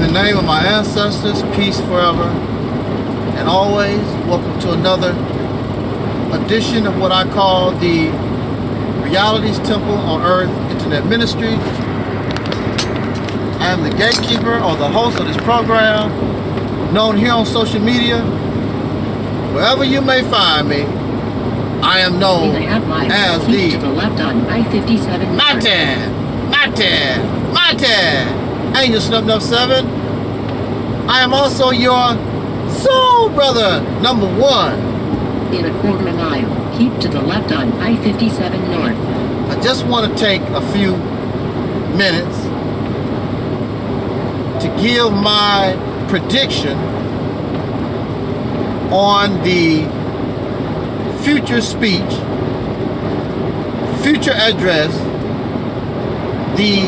the name of my ancestors, peace forever and always. Welcome to another edition of what I call the Reality's Temple on Earth Internet Ministry. I am the gatekeeper or the host of this program, known here on social media. Wherever you may find me, I am known as the I-57 Matan, Angel Snuff 7. I am also your soul brother, number 1. In a quarter mile, keep to the left on I-57 North. I just want to take a few minutes to give my prediction on the future speech, future address, the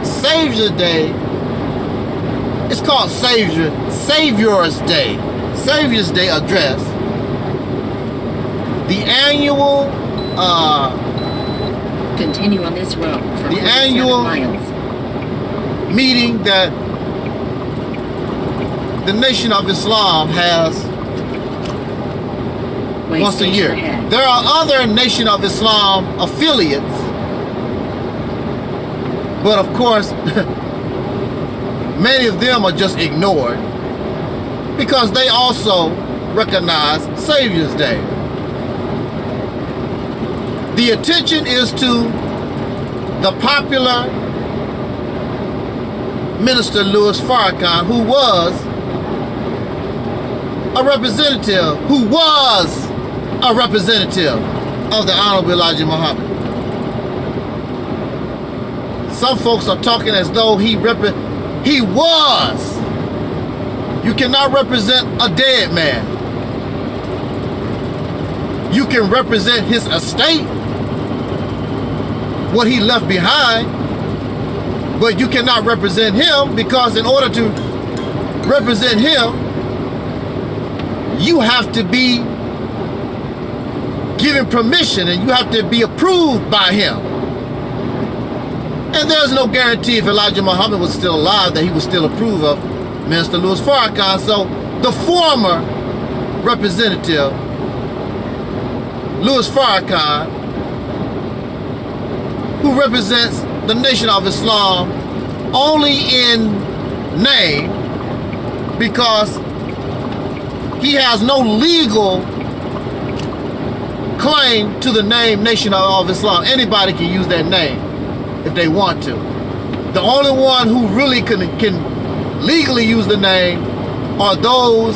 Savior's Day. It's called Savior's Day. Savior's Day address. The annual continue on this road for the annual miles. Meeting that the Nation of Islam has once a year. Ahead. There are other Nation of Islam affiliates, but of course many of them are just ignored because they also recognize Savior's Day. The attention is to the popular Minister Louis Farrakhan, who was a representative of the Honorable Elijah Muhammad. Some folks are talking as though he was. You cannot represent a dead man. You can represent his estate, what he left behind, but you cannot represent him, because in order to represent him, you have to be given permission and you have to be approved by him. And there's no guarantee if Elijah Muhammad was still alive that he would still approve of Minister Louis Farrakhan. So the former representative, Louis Farrakhan, who represents the Nation of Islam only in name, because he has no legal claim to the name Nation of Islam. Anybody can use that name if they want to. The only one who really can legally use the name are those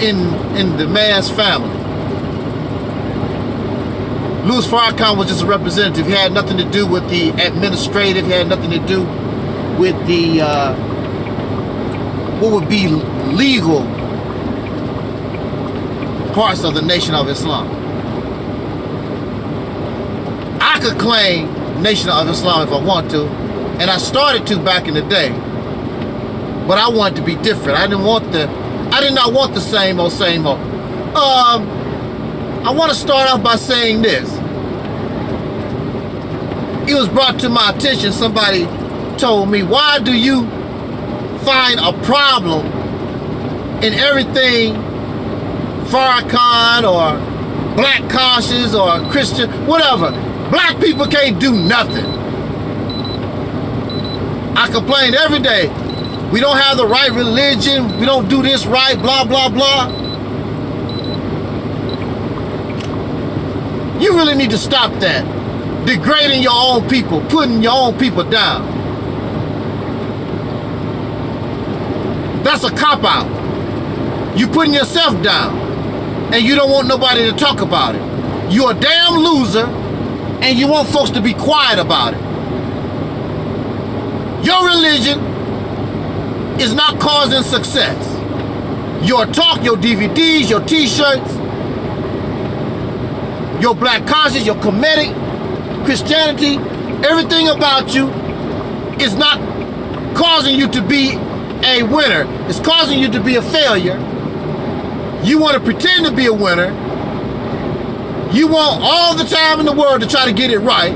in the man's family. Louis Farrakhan was just a representative. He had nothing to do with the administrative. He had nothing to do with the what would be legal parts of the Nation of Islam. I could claim Nation of Islam if I want to, and I started to back in the day, but I wanted to be different. I did not want the same old. I want to start off by saying this. It was brought to my attention, somebody told me, why do you find a problem in everything Farrakhan or black conscious or Christian, whatever? Black people can't do nothing. I complain every day. We don't have the right religion. We don't do this right, blah, blah, blah. You really need to stop that. Degrading your own people, putting your own people down. That's a cop-out. You putting yourself down, and you don't want nobody to talk about it. You're a damn loser, and you want folks to be quiet about it. Your religion is not causing success. Your talk, your DVDs, your t-shirts, your black conscience, your comedic Christianity, everything about you is not causing you to be a winner. It's causing you to be a failure. You want to pretend to be a winner. You want all the time in the world to try to get it right.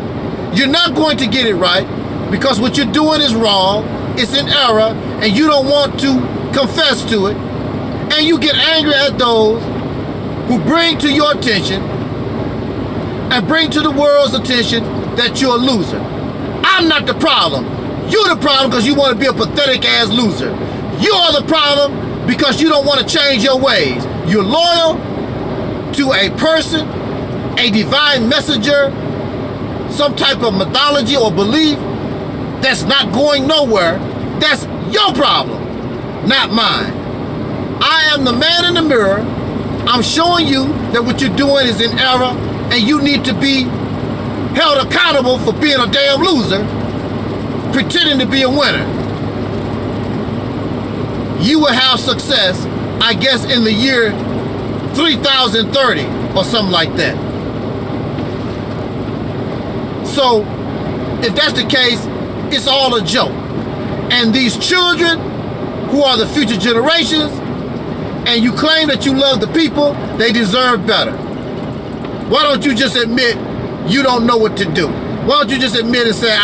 You're not going to get it right because what you're doing is wrong. it's in error and you don't want to confess to it, and you get angry at those who bring to your attention and bring to the world's attention that you're a loser. I'm not the problem. You're the problem because you want to be a pathetic ass loser. You are the problem because you don't want to change your ways. You're loyal to a person, a divine messenger, some type of mythology or belief that's not going nowhere. That's your problem, not mine. I am the man in the mirror. I'm showing you that what you're doing is in error and you need to be held accountable for being a damn loser, pretending to be a winner. You will have success, I guess, in the year 3030 or something like that. So, if that's the case, it's all a joke. And these children, who are the future generations, and you claim that you love the people, they deserve better. Why don't you just admit you don't know what to do? Why don't you just admit and say,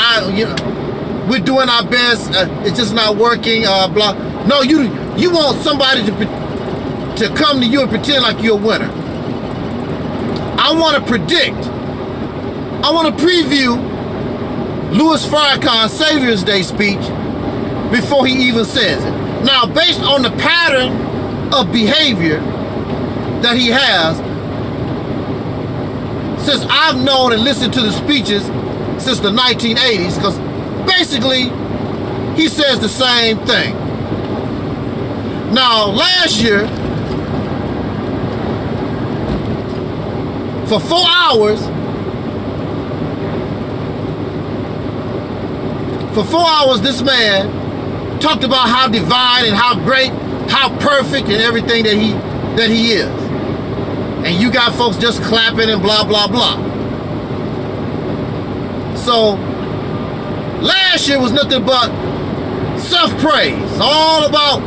we're doing our best, it's just not working, blah. No, you want somebody to come to you and pretend like you're a winner. I want to predict, I want to preview Louis Farrakhan's Savior's Day speech before he even says it. Now, based on the pattern of behavior that he has, since I've known and listened to the speeches since the 1980s, because basically he says the same thing. Now, last year, for 4 hours, this man talked about how divine and how great, how perfect and everything that he is. And you got folks just clapping and blah, blah, blah. So, last year was nothing but self-praise, all about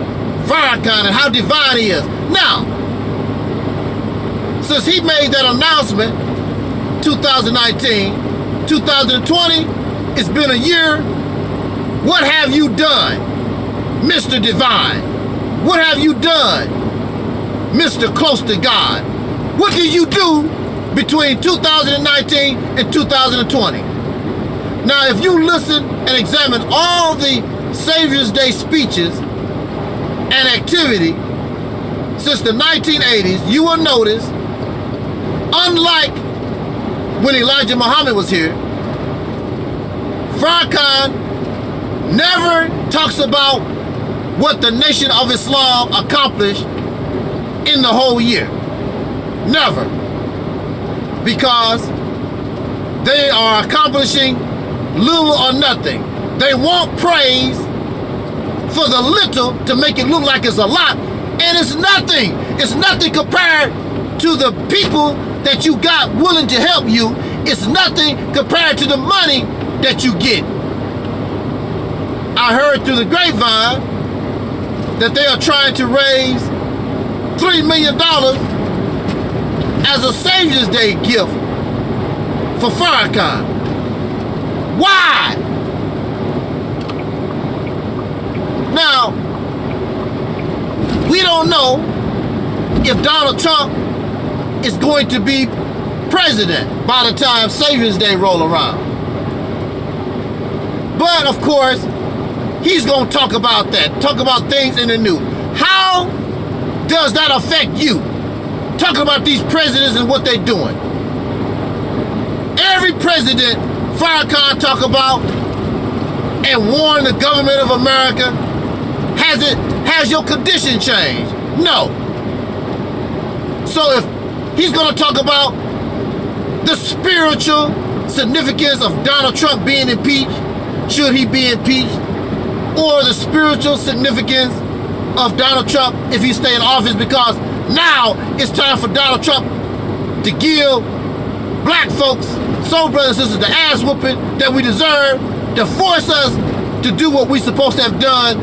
Farrakhan and how divine he is. Now, since he made that announcement, 2019, 2020, it's been a year. What have you done, Mr. Divine? What have you done, Mr. Close to God? What did you do between 2019 and 2020? Now, if you listen and examine all the Savior's Day speeches and activity since the 1980s, you will notice, unlike when Elijah Muhammad was here, Farrakhan never talks about what the Nation of Islam accomplished in the whole year. Never. Because they are accomplishing little or nothing. They want praise for the little to make it look like it's a lot, and it's nothing. It's nothing compared to the people that you got willing to help you. It's nothing compared to the money that you get. I heard through the grapevine that they are trying to raise $3 million as a Savior's Day gift for Farrakhan. Why? Now, we don't know if Donald Trump is going to be president by the time Savior's Day roll around. But of course, he's going to talk about that, talk about things in the news. How does that affect you? Talking about these presidents and what they're doing. Every president Farrakhan talk about and warn the government of America, has your condition changed? No. So if he's going to talk about the spiritual significance of Donald Trump being impeached, should he be impeached, or the spiritual significance of Donald Trump if he stay in office, because now it's time for Donald Trump to give black folks, soul brothers and sisters, the ass whooping that we deserve, to force us to do what we're supposed to have done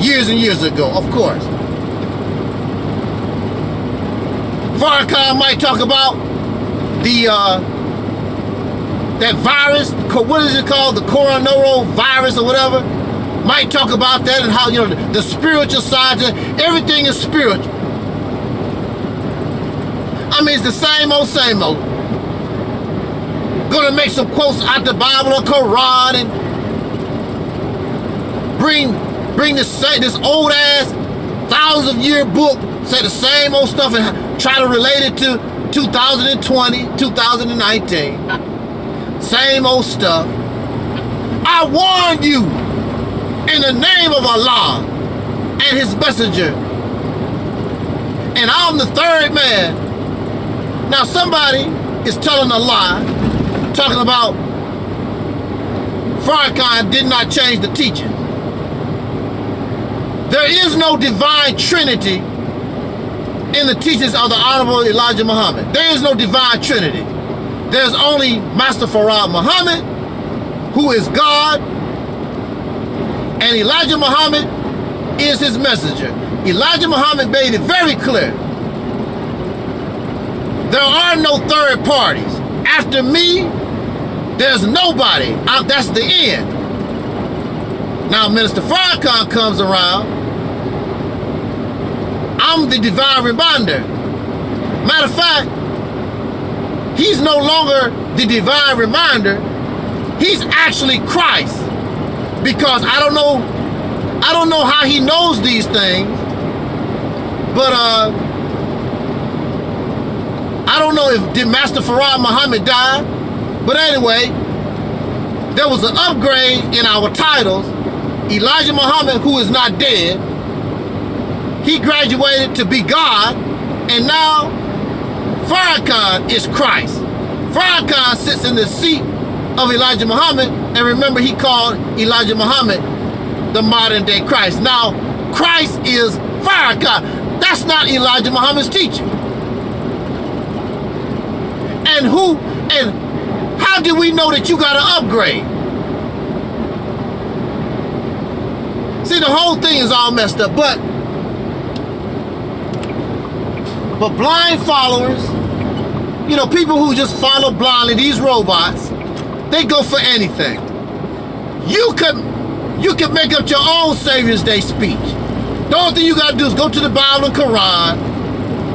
years and years ago, of course. Farrakhan might talk about the that virus, what is it called, the coronavirus or whatever, might talk about that and how, you know, the spiritual side, everything is spiritual. I mean, it's the same old, same old. Gonna make some quotes out the Bible or Quran and bring this old ass 1,000-year book, say the same old stuff and try to relate it to 2020, 2019. Same old stuff. I warn you in the name of Allah and his messenger. And I'm the third man. Now somebody is telling a lie, talking about Farrakhan did not change the teaching. There is no divine trinity in the teachings of the Honorable Elijah Muhammad. There is no divine trinity. There's only Master Farad Muhammad, who is God, and Elijah Muhammad is his messenger. Elijah Muhammad made it very clear. There are no third parties. After me, there's nobody. That's the end. Now Minister Farrakhan comes around. I'm the divine reminder. Matter of fact, he's no longer the divine reminder. He's actually Christ. Because I don't know how he knows these things, but I don't know if did Master Farad Muhammad die, but anyway, there was an upgrade in our titles. Elijah Muhammad, who is not dead, he graduated to be God, and now Farrakhan is Christ. Farrakhan sits in the seat of Elijah Muhammad, and remember he called Elijah Muhammad the modern day Christ. Now, Christ is Farrakhan. That's not Elijah Muhammad's teaching. And how do we know that you got to upgrade? See, the whole thing is all messed up, but blind followers, you know, people who just follow blindly, these robots, they go for anything. You can make up your own Savior's Day speech. The only thing you gotta do is go to the Bible and Quran,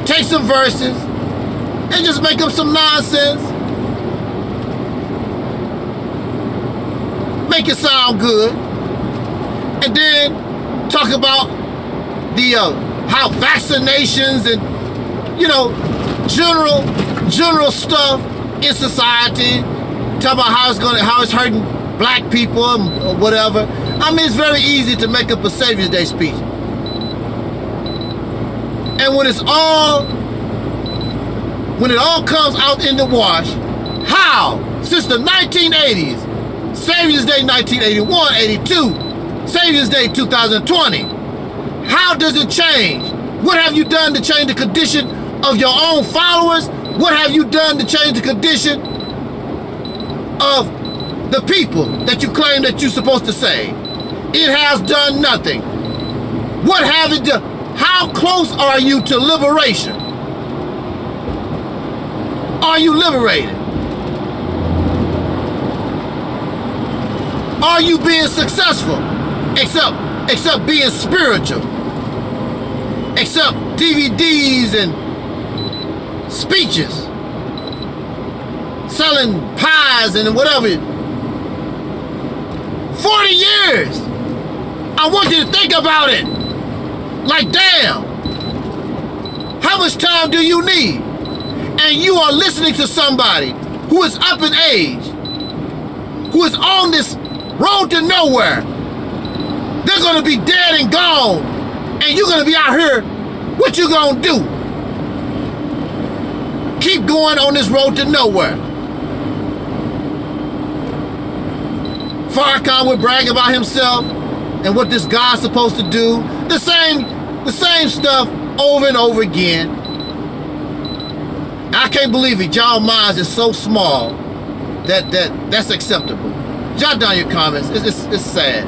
take some verses, and just make up some nonsense. Make it sound good. And then talk about the how vaccinations and, you know, general stuff in society. Talk about how it's hurting black people or whatever. I mean, it's very easy to make up a Savior's Day speech. And when it all comes out in the wash, how? Since the 1980s, Savior's Day 1981, 82, Savior's Day 2020, how does it change? What have you done to change the condition of your own followers? What have you done to change the condition of the people that you claim that you're supposed to save? It has done nothing. What have it done? How close are you to liberation? Are you liberated? Are you being successful? Except being spiritual. Except DVDs and speeches. Selling pies and whatever. 40 years. I want you to think about it. Like, damn. How much time do you need? And you are listening to somebody who is up in age, who is on this road to nowhere. They're gonna be dead and gone, and you're gonna be out here. What you gonna do? Keep going on this road to nowhere. Farrakhan would brag about himself and what this God's supposed to do. The same stuff over and over again. I can't believe it. Y'all minds is so small that's acceptable. Jot down your comments. It's sad.